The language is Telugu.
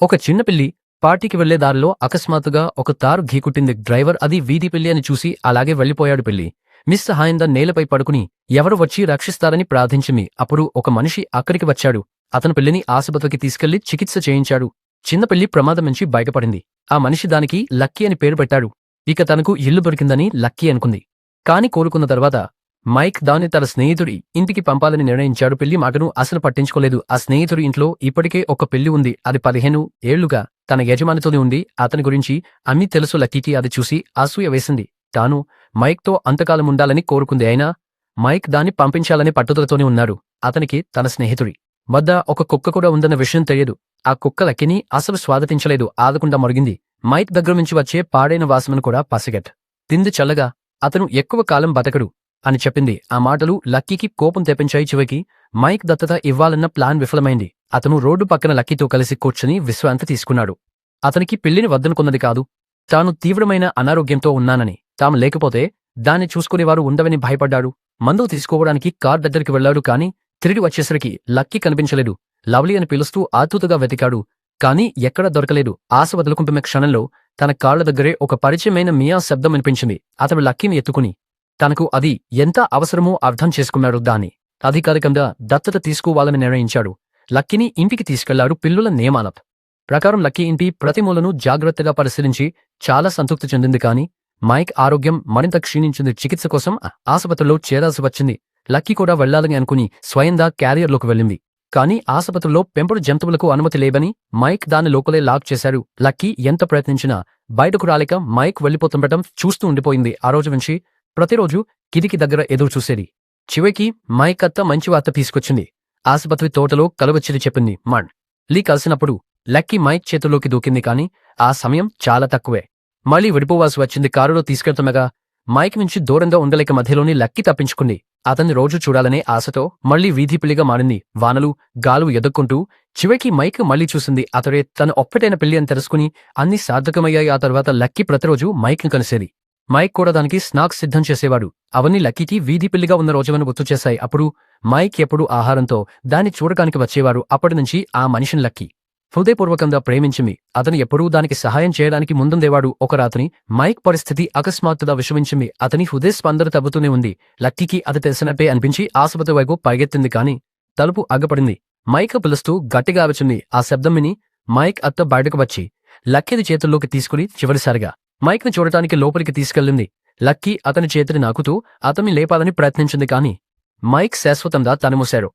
ఒక చిన్న పిల్లి పార్టీకి వెళ్లే దారిలో అకస్మాత్తుగా ఒక తారు ఘీకుట్టింది. డ్రైవర్ అది వీధి పిల్లి అని చూసి అలాగే వెళ్లిపోయాడు. పిల్లి నిస్సహాయంగా నేలపై పడుకుని ఎవరు వచ్చి రక్షిస్తారని ప్రార్థించింది. అప్పుడు ఒక మనిషి అక్కడికి వచ్చాడు. అతను పిల్లిని ఆసుపత్రికి తీసుకెళ్లి చికిత్స చేయించాడు. చిన్న పిల్లి ప్రమాదం నుంచి బయటపడింది. ఆ మనిషి దానికి లక్కీ అని పేరు పెట్టాడు. ఇక తనకు ఇల్లు దొరికిందని లక్కీ అనుకుంది. కాని కోలుకున్న తర్వాత మైక్ దాన్ని తన స్నేహితుడి ఇంటికి పంపాలని నిర్ణయించాడు. పిల్లి మాటను అసలు పట్టించుకోలేదు. ఆ స్నేహితుడి ఇంట్లో ఇప్పటికే ఒక పిల్లి ఉంది. అది 15 ఏళ్లుగా తన యజమానితోనే ఉంది. అతని గురించి అన్నీ తెలుసు. లక్కీకి అది చూసి అసూయ వేసింది. తాను మైక్తో అంతకాలం ఉండాలని కోరుకుంది. అయినా మైక్ దాన్ని పంపించాలనే పట్టుదలతోనే ఉన్నాడు. అతనికి తన స్నేహితుడి వద్ద ఒక కుక్క కూడా ఉందన్న విషయం తెలియదు. ఆ కుక్క లక్కీని అసలు స్వాగతించలేదు. ఆదకుండా మరిగింది. మైక్ దగ్గర నుంచి వచ్చే పాడైన వాసనను కూడా పసిగట్ తింది. చల్లగా అతను ఎక్కువ కాలం బతకడు అని చెప్పింది. ఆ మాటలు లక్కీకి కోపం తెప్పించాయి. చివరికి మైక్ దత్తత ఇవ్వాలన్న ప్లాన్ విఫలమైంది. అతను రోడ్డు పక్కన లక్కీతో కలిసి కూర్చుని విశ్రాంతి తీసుకున్నాడు. అతనికి పిల్లిని వద్దనుకున్నది కాదు, తాను తీవ్రమైన అనారోగ్యంతో ఉన్నానని, తాము లేకపోతే దాన్ని చూసుకునేవారు ఉండవని భయపడ్డాడు. మందు తీసుకోవడానికి కార్ దగ్గరికి వెళ్లాడు. కాని తిరిగి వచ్చేసరికి లక్కీ కనిపించలేదు. లవ్లీ అని పిలుస్తూ ఆతృతగా వెతికాడు. కాని ఎక్కడా దొరకలేదు. ఆశ వదులుకుంటున్న క్షణంలో తన కాళ్ల దగ్గరే ఒక పరిచయమైన మియా శబ్దం వినిపించింది. అతడు లక్కీని ఎత్తుకుని తనకు అది ఎంత అవసరమో అర్థం చేసుకున్నాడు. దాన్ని అధికారికంగా దత్తత తీసుకోవాలని నిర్ణయించాడు. లక్కీని ఇంటికి తీసుకెళ్లాడు. పిల్లుల నియమాల ప్రకారం లక్కీ ఇంటి ప్రతి మూలను జాగ్రత్తగా పరిశీలించి చాలా సంతృప్తి చెందింది. కాని మైక్ ఆరోగ్యం మరింత క్షీణించింది. చికిత్స కోసం ఆసుపత్రిలో చేరాల్సి వచ్చింది. లక్కీ కూడా వెళ్లాలని అనుకుని స్వయంగా క్యారియర్లోకి వెళ్ళింది. కాని ఆసుపత్రిలో పెంపుడు జంతువులకు అనుమతి లేదని మైక్ దాని లోపలే లాక్ చేశారు. లక్కీ ఎంత ప్రయత్నించినా బయటకు రాలేక మైక్ వెళ్లిపోతుండటం చూస్తూ ఉండిపోయింది. ఆ రోజు నుంచి ప్రతిరోజు కిటికీ దగ్గర ఎదురు చూసేది. చివరికి మైక్ అత్త మంచి వార్త తీసుకొచ్చింది. ఆసుపత్రి తోటలో కలవచ్చిరి చెప్పింది. మళ్ళీ కలిసినప్పుడు లక్కీ మైక్ చేతుల్లోకి దూకింది. కాని ఆ సమయం చాలా తక్కువే. మళ్లీ విడిపోవాల్సి వచ్చింది. కారులో తీసుకెళ్తుండగా మైక్ నుంచి దూరంగా ఉండలేక మధ్యలోని లక్కీ తప్పించుకుంది. అతన్ని రోజు చూడాలనే ఆశతో మళ్లీ వీధి పిల్లిగా మారింది. వానలు గాలు ఎదుర్కొంటూ చివరికి మైక్ మళ్లీ చూసింది. అతడే తన ఒక్కటైన పిల్లి అని తెలుసుకుని అన్ని సార్థకమయ్యాయి. ఆ తర్వాత లక్కీ ప్రతిరోజు మైక్ని కలిసేది. మైక్ కూడా దానికి స్నాక్స్ సిద్ధం చేసేవాడు. అవన్నీ లక్కీకి వీధి పిల్లిగా ఉన్న రోజులను గుర్తు చేశాయి. అప్పుడు మైక్ ఎప్పుడూ ఆహారంతో దాన్ని చూడటానికి వచ్చేవారు. అప్పటినుంచి ఆ మనిషిని లక్కీ హృదయపూర్వకంగా ప్రేమించింది. అతను ఎప్పుడూ దానికి సహాయం చేయడానికి ముందుండేవాడు. ఒక రాత్రి మైక్ పరిస్థితి అకస్మాత్తుగా విషమించింది. అతని హృదయ స్పందన తగ్గుతూనే ఉంది. లక్కీకి అది తెలిసినట్టే అనిపించి ఆసుపత్రి వైపు పరిగెత్తింది. కాని తలుపు ఆగపడింది. మైక్ పిలుస్తూ గట్టిగా అరిచింది. ఆ శబ్దం విని మైక్ అత్త బయటకు వచ్చి లక్కీది చేతుల్లోకి తీసుకుని చివరిసారిగా మైక్ ని చూడటానికి లోపలికి తీసుకెళ్ళింది. లక్కీ అతని చేతిని నాకుతూ అతన్ని లేపాలని ప్రయత్నించింది. కాని మైక్ శాశ్వతంగా తనుమూశారు.